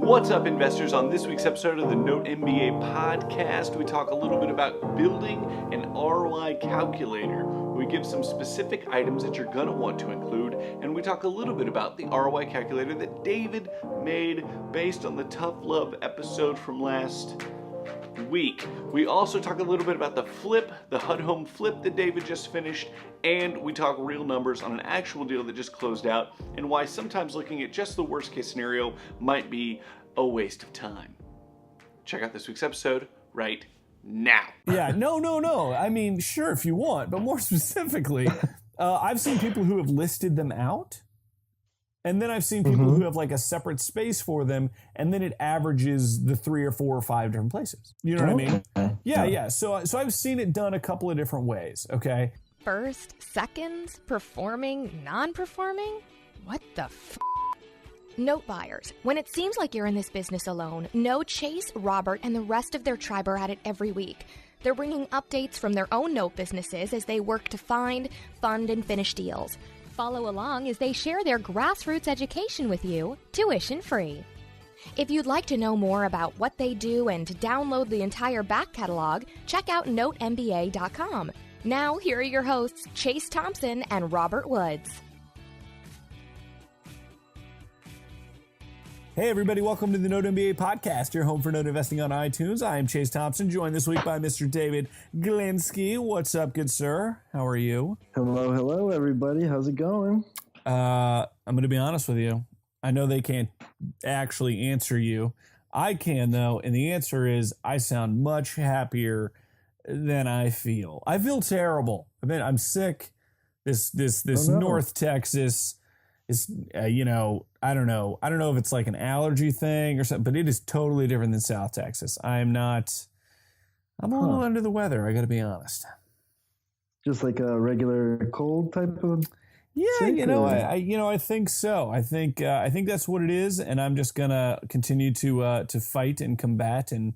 What's up, investors? On this week's episode of the Note MBA podcast, we talk a little bit about building an ROI calculator. We give some specific items that you're going to want to include, and we talk a little bit about the ROI calculator that David made based on the Tough Love episode from last week. We also talk a little bit about the flip, the HUD Home flip that David just finished, and we talk real numbers on an actual deal that just closed out and why sometimes looking at just the worst case scenario might be a waste of time. Check out this week's episode right now. Yeah, no. I mean, sure, if you want, but more specifically, I've seen people who have listed them out. And then I've seen people who have like a separate space for them, and then it averages the 3 or 4 or 5 different places. You know what I mean? Yeah. So I've seen it done a couple of different ways, okay? First, seconds, performing, non-performing? What the Note buyers, when it seems like you're in this business alone, know Chase, Robert, and the rest of their tribe are at it every week. They're bringing updates from their own note businesses as they work to find, fund, and finish deals. Follow along as they share their grassroots education with you, tuition free. If you'd like to know more about what they do and to download the entire back catalog, check out notemba.com. Now, here are your hosts, Chase Thompson and Robert Woods. Hey everybody, welcome to the Note MBA podcast, your home for note investing on iTunes. I am Chase Thompson, joined this week by Mr. David Glinsky. What's up, good sir? How are you? Hello, everybody. How's it going? I'm going to be honest with you. I know they can't actually answer you. I can, though, and the answer is I sound much happier than I feel. I feel terrible. I'm sick. This North Texas is, I don't know if it's like an allergy thing or something, but it is totally different than South Texas. I'm a little under the weather, I got to be honest. Just like a regular cold type of I think so. I think that's what it is, and I'm just gonna continue to fight and combat and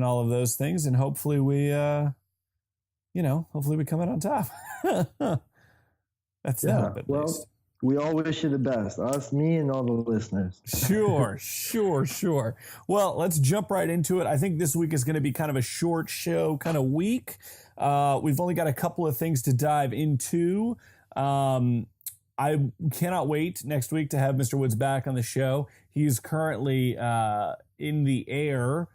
all of those things, and hopefully we come out on top. That's the hope, at least. We all wish you the best, us, me, and all the listeners. Sure. Well, let's jump right into it. I think this week is going to be kind of a short show kind of week. We've only got a couple of things to dive into. I cannot wait next week to have Mr. Woods back on the show. He's currently in the air,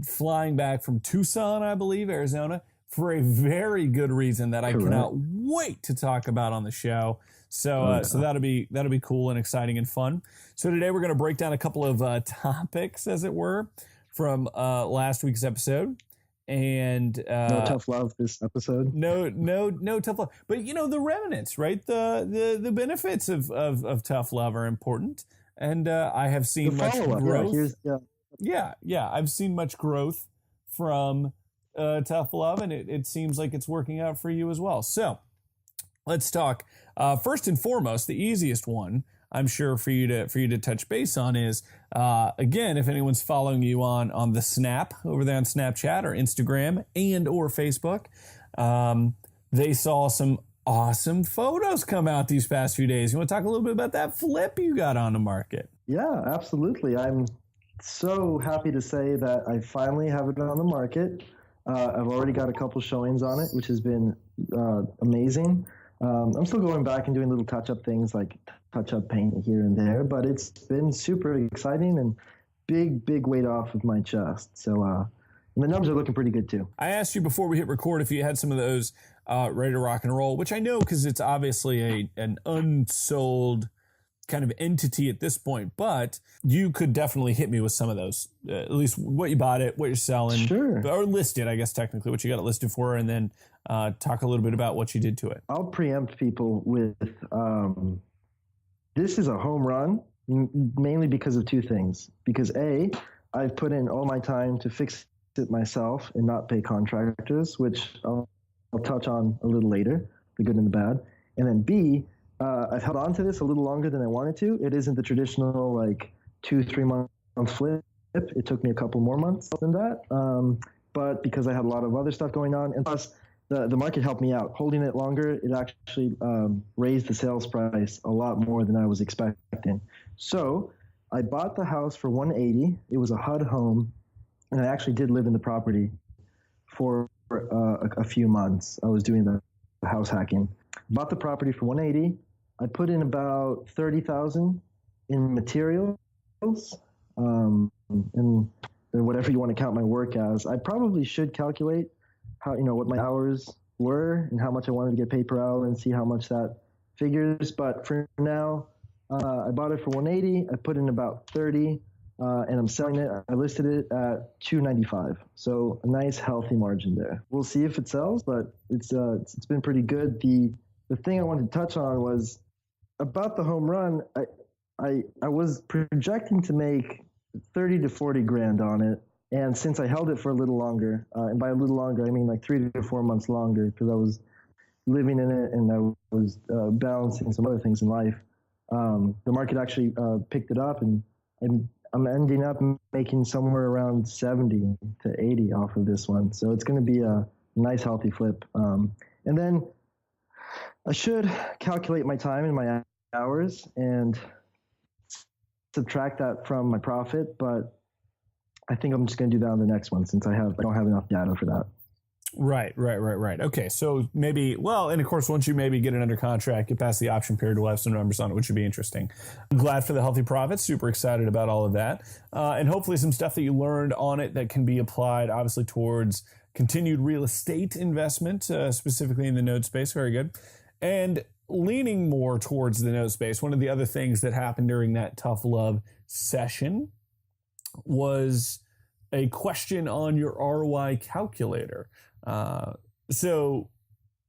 flying back from Tucson, I believe, Arizona, for a very good reason that I cannot wait to talk about on the show. So that'll be cool and exciting and fun. So today we're going to break down a couple of topics, as it were, from last week's episode. And no tough love this episode. No tough love. But the remnants, right? The benefits of tough love are important. And I have seen much growth. I've seen much growth from tough love, and it seems like it's working out for you as well. So let's talk. First and foremost, the easiest one, I'm sure for you to touch base on is, again, if anyone's following you on the Snap over there on Snapchat or Instagram and or Facebook, they saw some awesome photos come out these past few days. You want to talk a little bit about that flip you got on the market? Yeah, absolutely. I'm so happy to say that I finally have it on the market. I've already got a couple showings on it, which has been amazing. I'm still going back and doing little touch-up things like touch-up paint here and there, but it's been super exciting and big weight off of my chest. So the numbers are looking pretty good too. I asked you before we hit record if you had some of those ready to rock and roll, which I know because it's obviously an unsold kind of entity at this point, but you could definitely hit me with some of those, at least what you bought it, what you're selling, or listed, I guess technically what you got it listed for, and then talk a little bit about what you did to it. I'll preempt people with this is a home run, mainly because of two things. Because A, I've put in all my time to fix it myself and not pay contractors, which I'll touch on a little later, the good and the bad. And then B, I've held on to this a little longer than I wanted to. It isn't the traditional 2-3 month flip. It took me a couple more months than that. But because I had a lot of other stuff going on, and plus the market helped me out. Holding it longer, it actually raised the sales price a lot more than I was expecting. So I bought the house for 180. It was a HUD home, and I actually did live in the property for a few months. I was doing the house hacking. Bought the property for 180. I put in about 30,000 in materials, and whatever you want to count my work as. I probably should calculate how, what my hours were and how much I wanted to get paid per hour and see how much that figures. But for now, I bought it for 180. I put in about 30, and I'm selling it. I listed it at 295. So a nice healthy margin there. We'll see if it sells, but it's been pretty good. The thing I wanted to touch on was about the home run. I was projecting to make 30 to 40 grand on it. And since I held it for a little longer, and by a little longer, I mean like 3 to 4 months longer, because I was living in it and I was balancing some other things in life, the market actually picked it up, and I'm ending up making somewhere around 70 to 80 off of this one. So it's going to be a nice, healthy flip. And then I should calculate my time and my hours and subtract that from my profit, but I think I'm just going to do that on the next one since I don't have enough data for that. Right. Okay, so maybe, and of course, once you maybe get it under contract, get past the option period, we'll have some numbers on it, which would be interesting. I'm glad for the healthy profits, super excited about all of that, and hopefully some stuff that you learned on it that can be applied, obviously, towards continued real estate investment, specifically in the node space. Very good. And leaning more towards the node space, one of the other things that happened during that Tough Love session was a question on your ROI calculator. So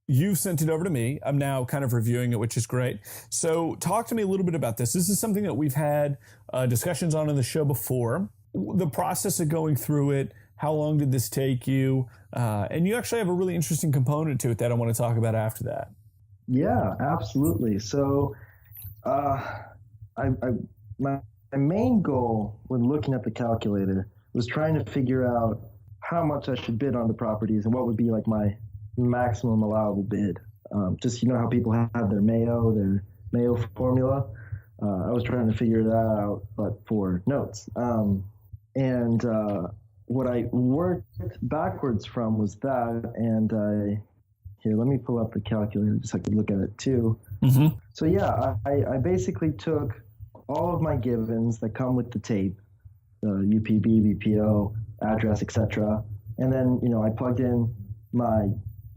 you sent it over to me. I'm now kind of reviewing it, which is great. So talk to me a little bit about this. This is something that we've had discussions on in the show before. The process of going through it, how long did this take you? And you actually have a really interesting component to it that I want to talk about after that. Yeah, absolutely. So my main goal when looking at the calculator was trying to figure out how much I should bid on the properties and what would be like my maximum allowable bid. Just, how people have their Mayo formula. I was trying to figure that out, but for notes. And what I worked backwards from was that, and here, let me pull up the calculator just so I could look at it too. Mm-hmm. So yeah, I basically took all of my givens that come with the tape, UPB, BPO, address, etc. And then, I plugged in my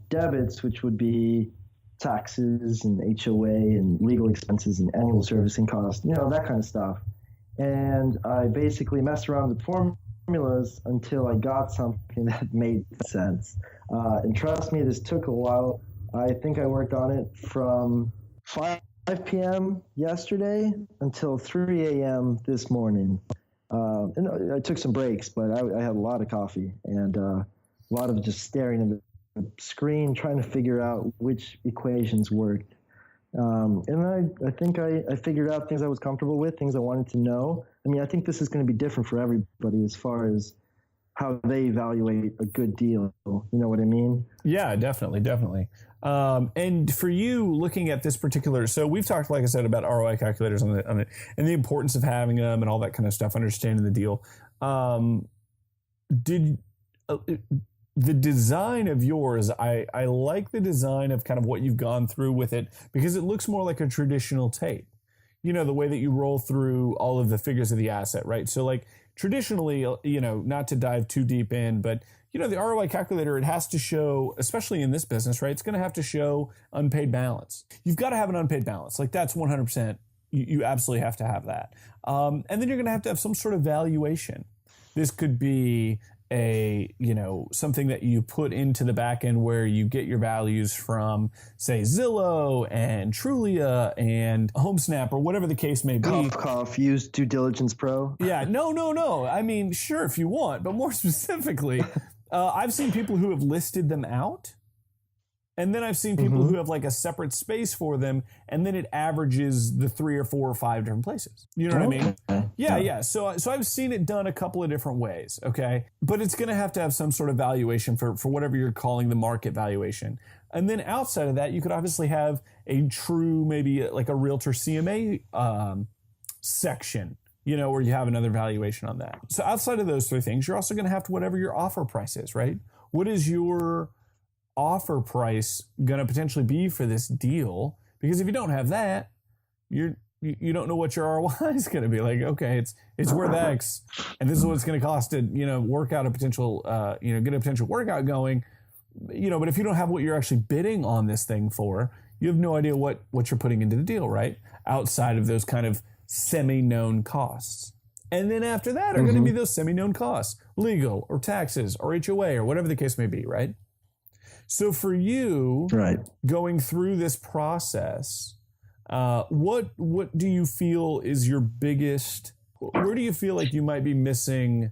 debits, which would be taxes and HOA and legal expenses and annual servicing costs, that kind of stuff. And I basically messed around with formulas until I got something that made sense. And trust me, this took a while. I think I worked on it from 5 p.m. yesterday until 3 a.m. this morning. And I took some breaks, but I had a lot of coffee and a lot of just staring at the screen, trying to figure out which equations worked. And I think I figured out things I was comfortable with, things I wanted to know. I mean, I think this is going to be different for everybody as far as how they evaluate a good deal. You know what I mean? Yeah, definitely. And for you looking at this particular, so we've talked, like I said, about ROI calculators on it and the importance of having them and all that kind of stuff, understanding the deal. Did the design of yours, I like the design of kind of what you've gone through with it because it looks more like a traditional tape. The way that you roll through all of the figures of the asset, right? So like traditionally, not to dive too deep in, but the ROI calculator, it has to show, especially in this business, right? It's going to have to show unpaid balance. You've got to have an unpaid balance. Like that's 100%. You absolutely have to have that. And then you're going to have some sort of valuation. This could be something that you put into the back end where you get your values from, say, Zillow and Trulia and HomeSnap or whatever the case may be. Cough, use Due Diligence Pro. Yeah, no. I mean, sure, if you want, but more specifically, I've seen people who have listed them out. And then I've seen people who have like a separate space for them, and then it averages the 3 or 4 or 5 different places. You know what I mean? Yeah. So I've seen it done a couple of different ways, okay? But it's going to have some sort of valuation for whatever you're calling the market valuation. And then outside of that, you could obviously have a true, maybe like a realtor CMA section or you have another valuation on that. So outside of those three things, you're also going to have to whatever your offer price is, right? What is your offer price going to potentially be for this deal? Because if you don't have that, you don't know what your ROI is going to be. Like, okay, it's worth X, and this is what it's going to cost to work out a potential get a potential workout going. But if you don't have what you're actually bidding on this thing for, you have no idea what you're putting into the deal, right? Outside of those kind of semi-known costs. And then after that are going to be those semi-known costs, legal or taxes or HOA or whatever the case may be, right? So for you, going through this process, what do you feel is your biggest, where do you feel like you might be missing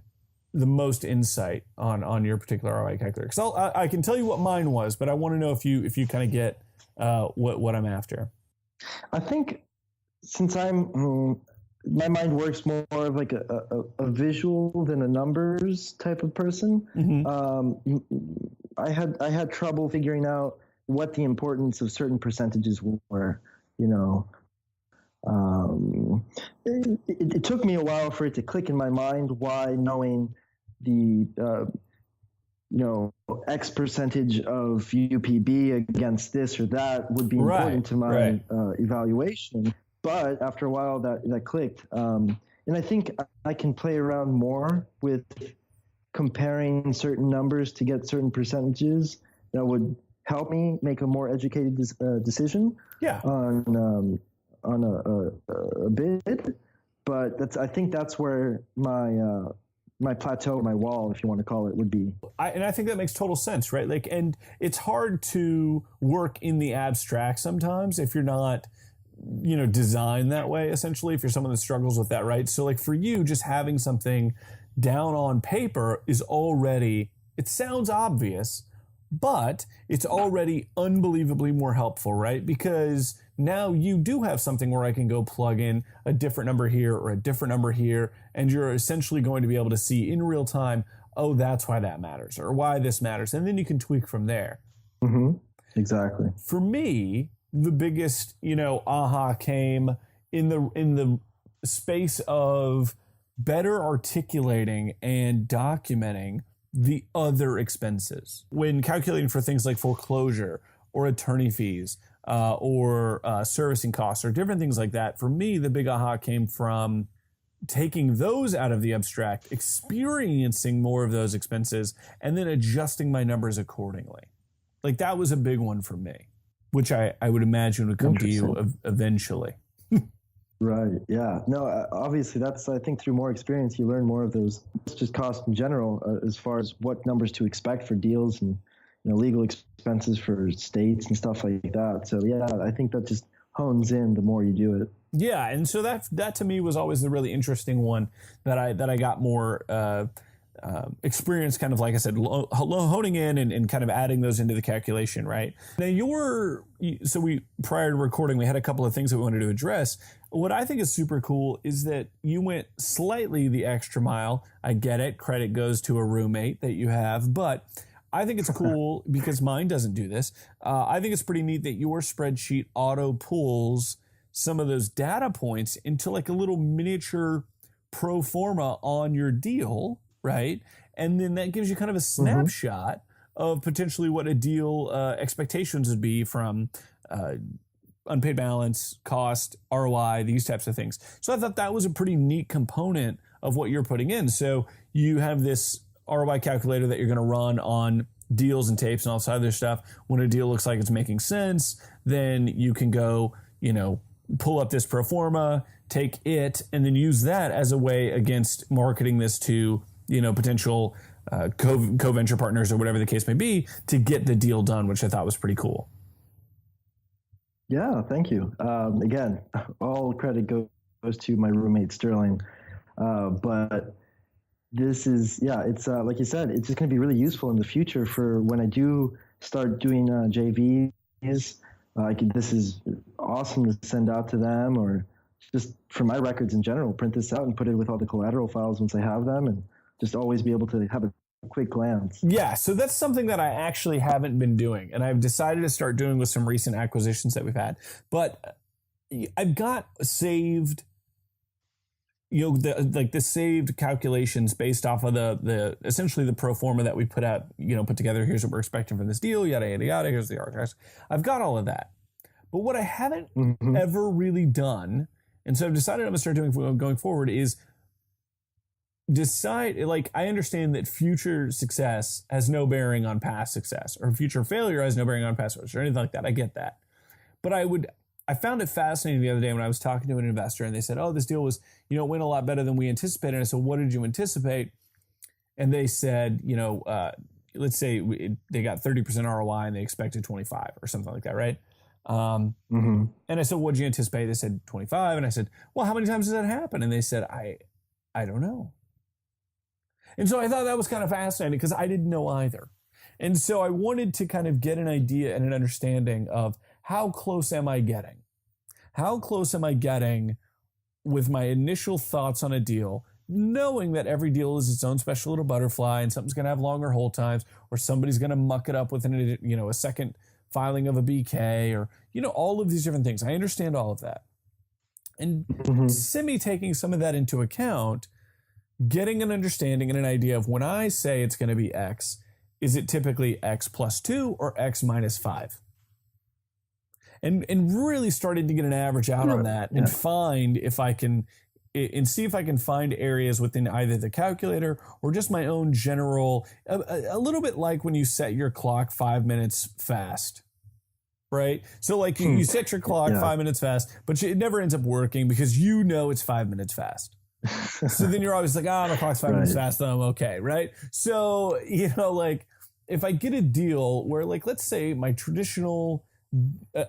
the most insight on your particular ROI calculator? Because I can tell you what mine was, but I want to know if you kind of get what I'm after. I think since my mind works more of like a visual than a numbers type of person. I had trouble figuring out what the importance of certain percentages were. It took me a while for it to click in my mind why knowing the X percentage of UPB against this or that would be important to my evaluation. But after a while that clicked. And I think I can play around more with comparing certain numbers to get certain percentages that would help me make a more educated decision on a bid. But I think that's where my plateau, my wall, if you want to call it, would be. And I think that makes total sense, right? Like, and it's hard to work in the abstract sometimes if you're not, designed that way, essentially, if you're someone that struggles with that, right? So like for you, just having something down on paper is already, it sounds obvious, but it's already unbelievably more helpful, right? Because now you do have something where I can go plug in a different number here or a different number here, and you're essentially going to be able to see in real time, oh, that's why that matters, or why this matters, and then you can tweak from there. Exactly. For me, the biggest, aha came in the space of better articulating and documenting the other expenses. When calculating for things like foreclosure or attorney fees or servicing costs or different things like that, for me, the big aha came from taking those out of the abstract, experiencing more of those expenses, and then adjusting my numbers accordingly. Like that was a big one for me, which I would imagine would come to you eventually. Right. Yeah. No, obviously that's, I think through more experience, you learn more of those. It's just cost in general, as far as what numbers to expect for deals and, legal expenses for states and stuff like that. So yeah, I think that just hones in the more you do it. Yeah. And so that to me was always the really interesting one that I got more, experience, kind of like I said, honing in and kind of adding those into the calculation, right? Now prior to recording, we had a couple of things that we wanted to address. What I think is super cool is that you went slightly the extra mile. I get it. Credit goes to a roommate that you have, but I think it's cool because mine doesn't do this. I think it's pretty neat that your spreadsheet auto pulls some of those data points into like a little miniature pro forma on your deal, right? And then that gives you kind of a snapshot of potentially what a deal expectations would be from unpaid balance, cost, ROI, these types of things. So I thought that was a pretty neat component of what you're putting in. So you have this ROI calculator that you're going to run on deals and tapes and all this other stuff. When a deal looks like it's making sense, then you can go, pull up this pro forma, take it, and then use that as a way against marketing this to potential co-venture partners or whatever the case may be to get the deal done, which I thought was pretty cool. Yeah, thank you. Again, all credit goes to my roommate Sterling. But this is, it's like you said, it's just going to be really useful in the future for when I do start doing JVs. This is awesome to send out to them, or just for my records in general, print this out and put it with all the collateral files once I have them, and just always be able to have a quick glance. Yeah, so that's something that I actually haven't been doing, and I've decided to start doing with some recent acquisitions that we've had. But I've got saved the saved calculations based off of the essentially the pro forma that we put together. Here's what we're expecting from this deal, yada, yada, yada. Here's the archives. I've got all of that. But what I haven't ever really done, and so I've decided I'm going to start doing going forward, is decide, like, I understand that future success has no bearing on past success, or future failure has no bearing on past success, or anything like that. I get that. But I found it fascinating the other day when I was talking to an investor and they said, oh, this deal was, it went a lot better than we anticipated. And I said, what did you anticipate? And they said, let's say they got 30% ROI and they expected 25 or something like that, right? And I said, what did you anticipate? They said 25. And I said, well, how many times does that happen? And they said, I don't know. And so I thought that was kind of fascinating because I didn't know either. And so I wanted to kind of get an idea and an understanding of how close am I getting? How close am I getting with my initial thoughts on a deal, knowing that every deal is its own special little butterfly and something's going to have longer hold times, or somebody's going to muck it up with a second filing of a BK, or, all of these different things. I understand all of that. And taking some of that into account, getting an understanding and an idea of when I say it's going to be X, is it typically X plus 2 or X minus 5? And really started to get an average out on that and find if I can, and see if I can find areas within either the calculator or just my own general, a little bit like when you set your clock 5 minutes fast, right? So like you set your clock 5 minutes fast, but it never ends up working because it's 5 minutes fast. So then you're always like, my clock's 5 minutes fast, then I'm okay, right? So, like if I get a deal where, like, let's say my traditional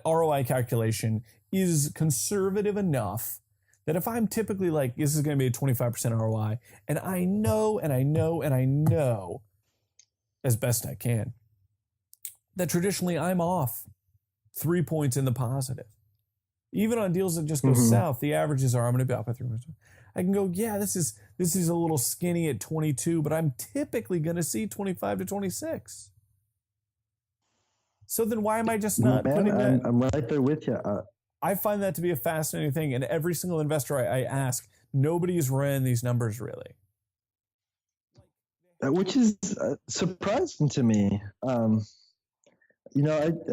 ROI calculation is conservative enough that if I'm typically like, this is going to be a 25% ROI, and I know as best I can that traditionally I'm off 3 points in the positive. Even on deals that just go south, the averages are, I'm going to be off by 3 points. I can go, this is a little skinny at 22, but I'm typically going to see 25 to 26. So then why am I just not putting that? I'm right there with you. I find that to be a fascinating thing. And every single investor I ask, nobody's ran these numbers really. Which is surprising to me. I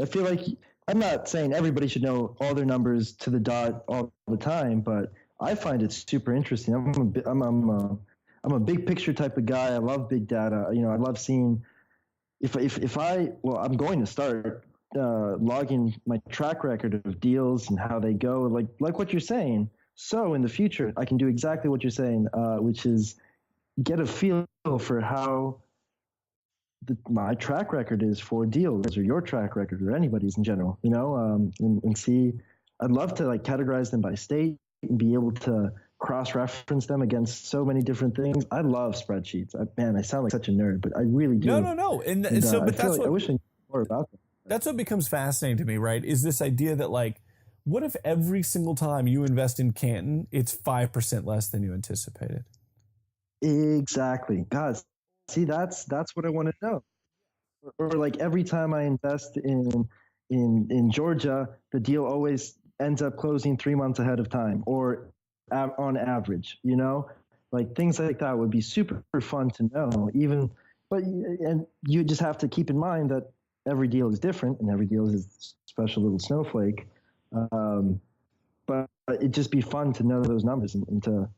feel like, I'm not saying everybody should know all their numbers to the dot all the time, but I find it super interesting. I'm a big picture type of guy. I love big data. I love seeing I'm going to start logging my track record of deals and how they go, like what you're saying. So in the future, I can do exactly what you're saying, which is get a feel for how my track record is for deals, or your track record, or anybody's in general, and see. I'd love to categorize them by state and be able to cross-reference them against so many different things. I love spreadsheets. I sound like such a nerd, but I really do. No. And so, but that's what I wish I knew more about them. That's what becomes fascinating to me, right? Is this idea that what if every single time you invest in Canton, it's 5% less than you anticipated? Exactly. God, see, that's what I want to know. Or every time I invest in Georgia, the deal always ends up closing 3 months ahead of time, or on average, things like that would be super fun to know. And you just have to keep in mind that every deal is different and every deal is a special little snowflake. But it'd just be fun to know those numbers and to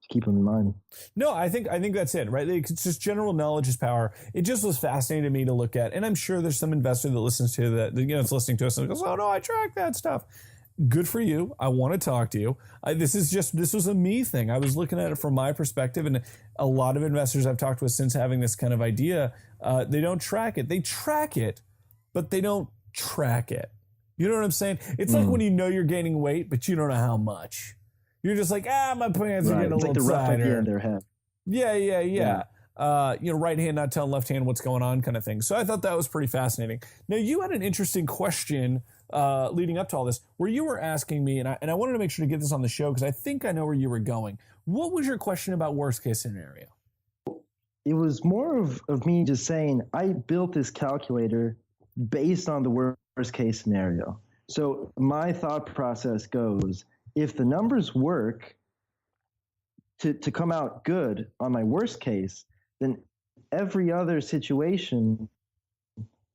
keep them in mind. No, I think that's it, right? It's just general knowledge is power. It just was fascinating to me to look at. And I'm sure there's some investor that listens to that, it's listening to us and goes, oh no, I track that stuff. Good for you. I want to talk to you. This was a me thing. I was looking at it from my perspective, and a lot of investors I've talked with since having this kind of idea, they don't track it. They track it, but they don't track it. You know what I'm saying? It's like when you're gaining weight, but you don't know how much. You're just like, my pants are getting a little tighter. It's like the rough idea in their head. Yeah. Right hand not telling left hand what's going on kind of thing. So I thought that was pretty fascinating. Now, you had an interesting question leading up to all this, where you were asking me, and I wanted to make sure to get this on the show because I think I know where you were going. What was your question about worst case scenario? It was more of me just saying, I built this calculator based on the worst case scenario. So my thought process goes, if the numbers work, to come out good on my worst case, then every other situation,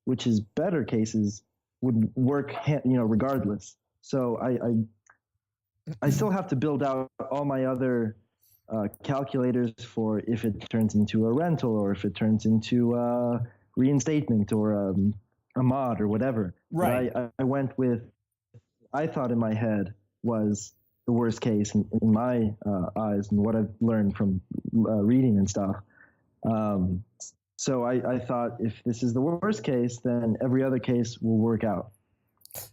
which is better cases, would work, regardless. So I still have to build out all my other calculators for if it turns into a rental or if it turns into a reinstatement or a mod or whatever. Right. I went with, I thought in my head was the worst case in my eyes and what I've learned from reading and stuff. So I thought if this is the worst case, then every other case will work out.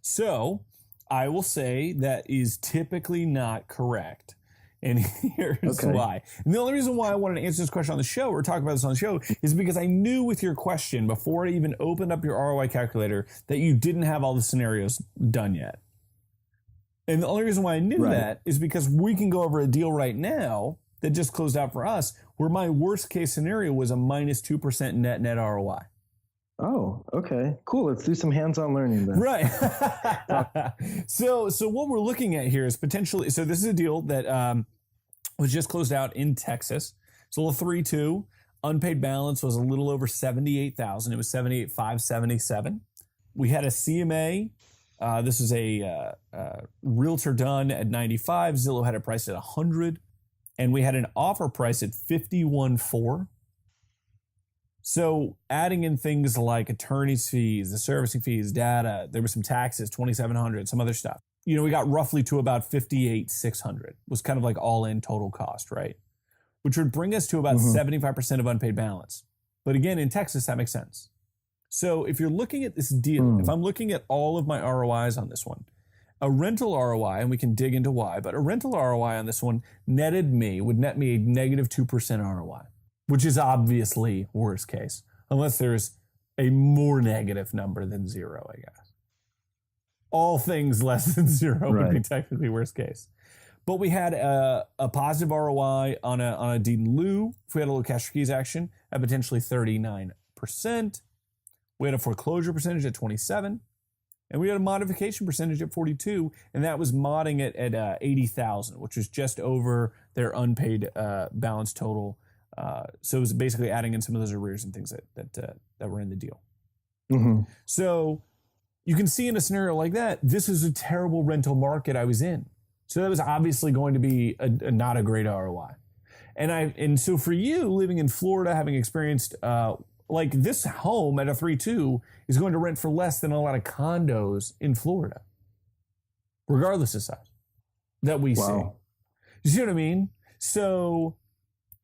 So I will say that is typically not correct. And here's why. And the only reason why I wanted to answer this question on the show or talk about this on the show is because I knew with your question before I even opened up your ROI calculator that you didn't have all the scenarios done yet. And the only reason why I knew that is because we can go over a deal right now that just closed out for us where my worst case scenario was a minus 2% net ROI. Oh, okay. Cool. Let's do some hands-on learning then. Right. So what we're looking at here is potentially, so this is a deal that was just closed out in Texas. It's a little 3-2. Unpaid balance was a little over $78,000. It was $78,577. We had a CMA. This is a realtor done at 95. Zillow had it priced at 100. And we had an offer price at 51.4. So adding in things like attorney's fees, the servicing fees, data, there were some taxes, $2,700, some other stuff. We got roughly to about $58,600 was kind of like all in total cost, right? Which would bring us to about 75% of unpaid balance. But again, in Texas, that makes sense. So if you're looking at this deal, if I'm looking at all of my ROIs on this one, a rental ROI, and we can dig into why, but a rental ROI on this one would net me a negative 2% ROI. Which is obviously worst case, unless there's a more negative number than zero, I guess. All things less than zero would be technically worst case. But we had a positive ROI on a deed in lieu. If we had a little cash for keys action at potentially 39%. We had a foreclosure percentage at 27%. And we had a modification percentage at 42%. And that was modding it at $80,000, which was just over their unpaid balance total. So it was basically adding in some of those arrears and things that were in the deal. So you can see in a scenario like that, this is a terrible rental market I was in. So that was obviously going to be not a great ROI. And so for you living in Florida, having experienced like this home at a 3.2 is going to rent for less than a lot of condos in Florida, regardless of size that we see. You see what I mean? So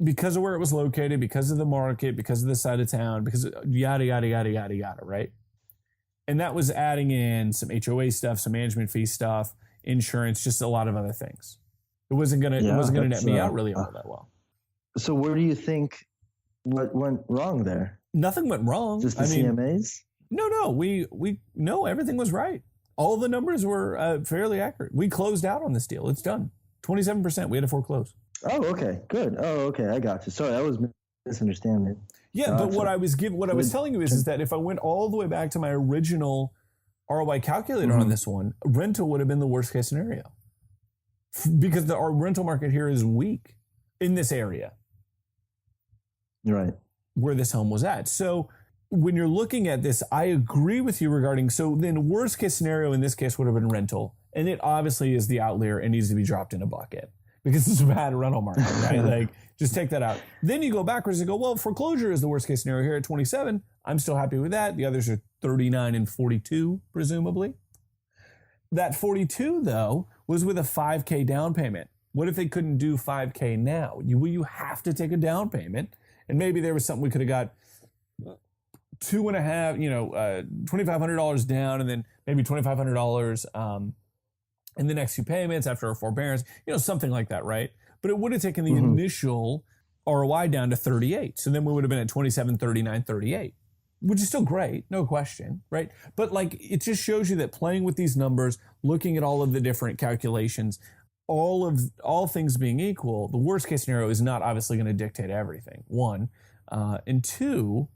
because of where it was located, because of the market, because of the side of town, because of yada, yada, yada, yada, yada, right? And that was adding in some HOA stuff, some management fee stuff, insurance, just a lot of other things. It wasn't gonna net me out really all that well. So where do you think what went wrong there? Nothing went wrong. Just the CMAs? No, no, everything was right. All the numbers were fairly accurate. We closed out on this deal. It's done. 27%. We had to foreclose. Oh, okay, good. Oh, okay, I got you. Sorry, I was misunderstanding. Yeah, but what I was telling you is that if I went all the way back to my original ROI calculator on this one, rental would have been the worst case scenario because our rental market here is weak in this area, right, where this home was at. So when you're looking at this, I agree with you regarding. So then, worst case scenario in this case would have been rental, and it obviously is the outlier and needs to be dropped in a bucket. Because it's a bad rental market, right? Like, just take that out. Then you go backwards and go, well, foreclosure is the worst case scenario here at 27. I'm still happy with that. The others are 39 and 42, presumably. That 42, though, was with a $5K down payment. What if they couldn't do $5K now? You have to take a down payment. And maybe there was something we could have got $2,500 down and then maybe $2,500 in the next few payments after a forbearance, something like that, right? But it would have taken the initial ROI down to 38. So then we would have been at 27, 39, 38, which is still great, no question, right? But it just shows you that playing with these numbers, looking at all of the different calculations, all things being equal, the worst case scenario is not obviously going to dictate everything, one. And two,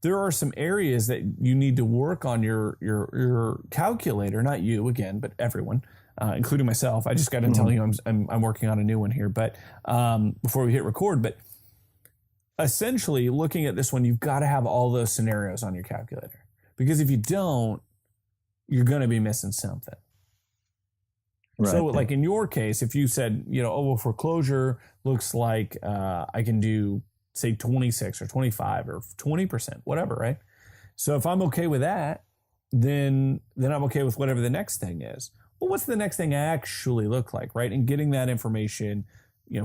there are some areas that you need to work on your calculator, not you again, but everyone, including myself. I just got to tell you, I'm working on a new one here, but before we hit record. But essentially, looking at this one, you've got to have all those scenarios on your calculator, because if you don't, you're going to be missing something. Right. So, like in your case, if you said, foreclosure looks like I can do, say, 26 or 25 or 20%, whatever, right? So if I'm okay with that, then I'm okay with whatever the next thing is. Well, what's the next thing actually look like, right? And getting that information,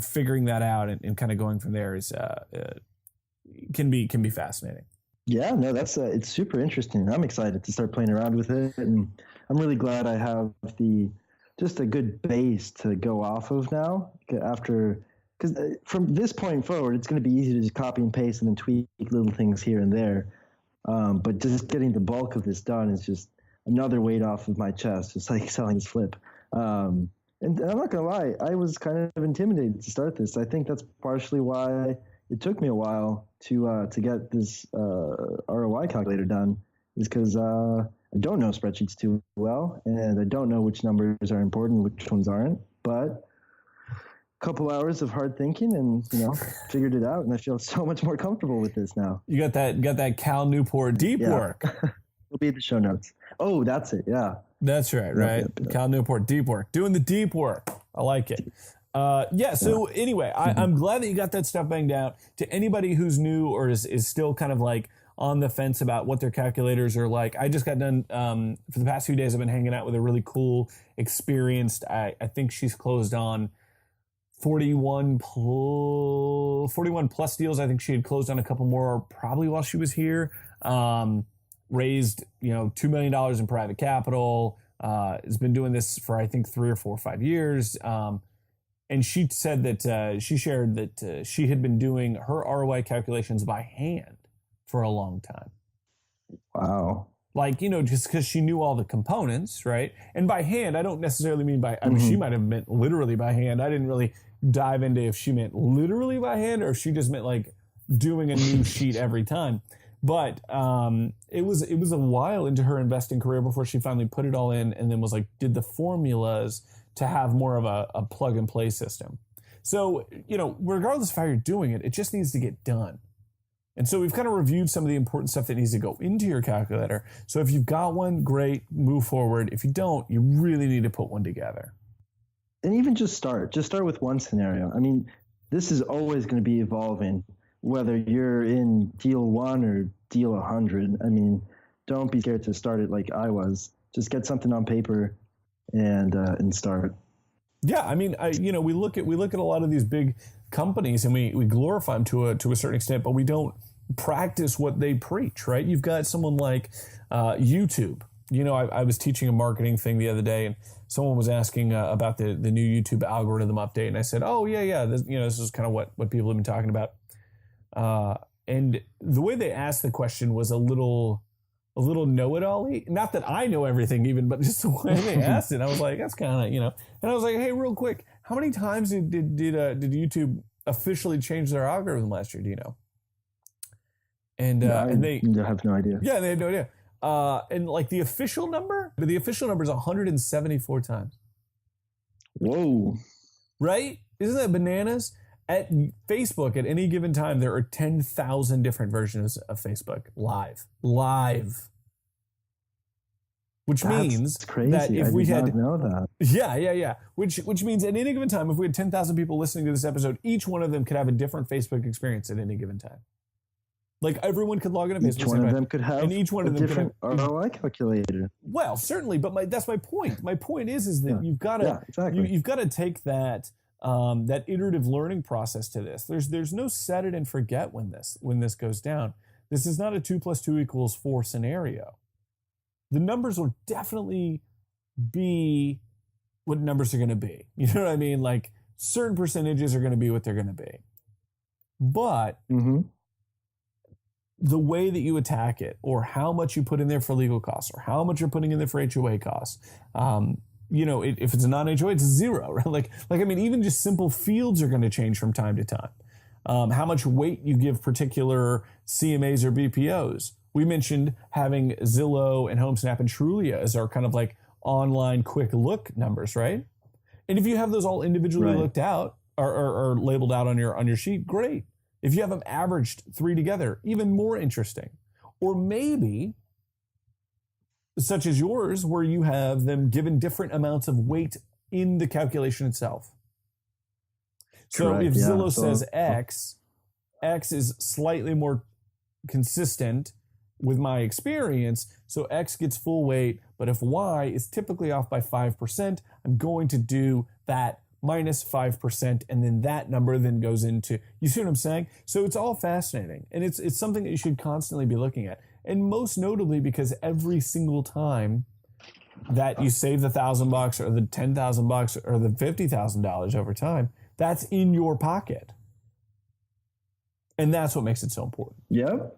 figuring that out and kind of going from there is can be fascinating. Yeah, no, that's it's super interesting. I'm excited to start playing around with it, and I'm really glad I have just a good base to go off of now. Because from this point forward, it's going to be easy to just copy and paste and then tweak little things here and there. But just getting the bulk of this done is just another weight off of my chest, just like selling this flip. And I'm not going to lie, I was kind of intimidated to start this. I think that's partially why it took me a while to get this ROI calculator done, is because I don't know spreadsheets too well, and I don't know which numbers are important, which ones aren't. But a couple hours of hard thinking and, figured it out, and I feel so much more comfortable with this now. You got that Cal Newport deep work. It'll be in the show notes. Oh, that's it. Yeah. That's right. Yep. Cal Newport deep work. Doing the deep work. I like it. So anyway, I'm glad that you got that stuff banged out. To anybody who's new or is still kind of like on the fence about what their calculators are like, I just got done, for the past few days, I've been hanging out with a really cool, experienced, I think she's closed on 41 plus deals. I think she had closed on a couple more probably while she was here. Raised, $2 million in private capital, has been doing this for, I think, 3 or 4 or 5 years. And she said that she shared that she had been doing her ROI calculations by hand for a long time. Wow. Like, just because she knew all the components, right? And by hand, I don't necessarily mean I mean, she might have meant literally by hand. I didn't really dive into if she meant literally by hand or if she just meant like doing a new sheet every time. But it was a while into her investing career before she finally put it all in and then was like, did the formulas to have more of a plug and play system. So, regardless of how you're doing it, it just needs to get done. And so we've kind of reviewed some of the important stuff that needs to go into your calculator. So if you've got one, great, move forward. If you don't, you really need to put one together. And even just start with one scenario. I mean, this is always going to be evolving, whether you're in deal 1 or deal 100. I mean, don't be scared to start it like I was. Just get something on paper and start. Yeah, I mean, we look at a lot of these big companies and we glorify them to a certain extent, but we don't practice what they preach, right? You've got someone like YouTube. I was teaching a marketing thing the other day, and someone was asking about the new YouTube algorithm update, and I said, "Oh yeah, this is kind of what people have been talking about." And the way they asked the question was a little know-it-all-y. Not that I know everything even, but just the way they asked it, I was like, that's kind of, And I was like, hey, real quick, how many times did YouTube officially change their algorithm last year? Do you know? And and they have no idea. Yeah, they had no idea. And like the official number is 174 times. Whoa! Right? Isn't that bananas? At Facebook, at any given time, there are 10,000 different versions of Facebook live. Which means crazy. that if we had know that. Yeah. Which means at any given time, if we had 10,000 people listening to this episode, each one of them could have a different Facebook experience at any given time. Like everyone could log into Facebook. Each one of them could have and each one of them different ROI calculator. Well, certainly, but that's my point. My point is that you've got to you've got to take that iterative learning process to this. There's no set it and forget when this goes down. This is not a 2 + 2 = 4 scenario. The numbers will definitely be what numbers are going to be. You know what I mean? Like certain percentages are going to be what they're going to be. But the way that you attack it, or how much you put in there for legal costs, or how much you're putting in there for HOA costs, if it's a non-HOA, it's 0, right? Like I mean, even just simple fields are going to change from time to time. How much weight you give particular CMAs or BPOs. We mentioned having Zillow and HomeSnap and Trulia as our kind of like online quick look numbers, right? And if you have those all individually looked out or labeled out on your sheet, great. If you have them averaged 3 together, even more interesting. Or maybe, such as yours, where you have them given different amounts of weight in the calculation itself. So if Zillow says X is slightly more consistent with my experience, so X gets full weight, but if Y is typically off by 5%, I'm going to do that minus 5%, and then that number then goes into, you see what I'm saying? So it's all fascinating, and it's something that you should constantly be looking at. And most notably because every single time that you save the $1,000 or the $10,000 or the $50,000 over time, that's in your pocket. And that's what makes it so important. Yep.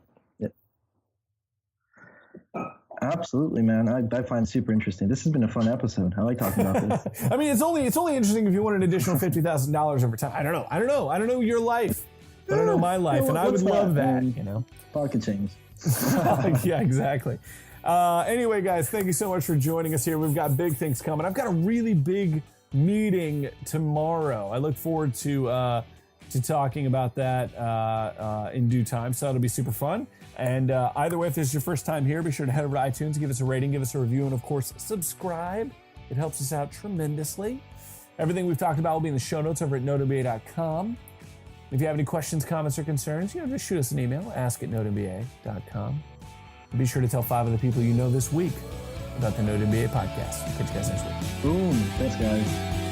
Absolutely, man. I find it super interesting. This has been a fun episode. I like talking about this. I mean, it's only interesting if you want an additional $50,000 over time. I don't know your life, but I know my life, and I would love that. You know, pocket change. Yeah, exactly. Anyway, guys, thank you so much for joining us here. We've got big things coming. I've got a really big meeting tomorrow. I look forward to talking about that in due time. So it'll be super fun. And either way, if this is your first time here, be sure to head over to iTunes, give us a rating, give us a review, and of course, subscribe. It helps us out tremendously. Everything we've talked about will be in the show notes over at NoteMBA.com. If you have any questions, comments, or concerns, just shoot us an email, ask@NoteMBA.com. Be sure to tell 5 of the people you know this week about the Note MBA podcast. Catch you guys next week. Boom. Thanks, guys.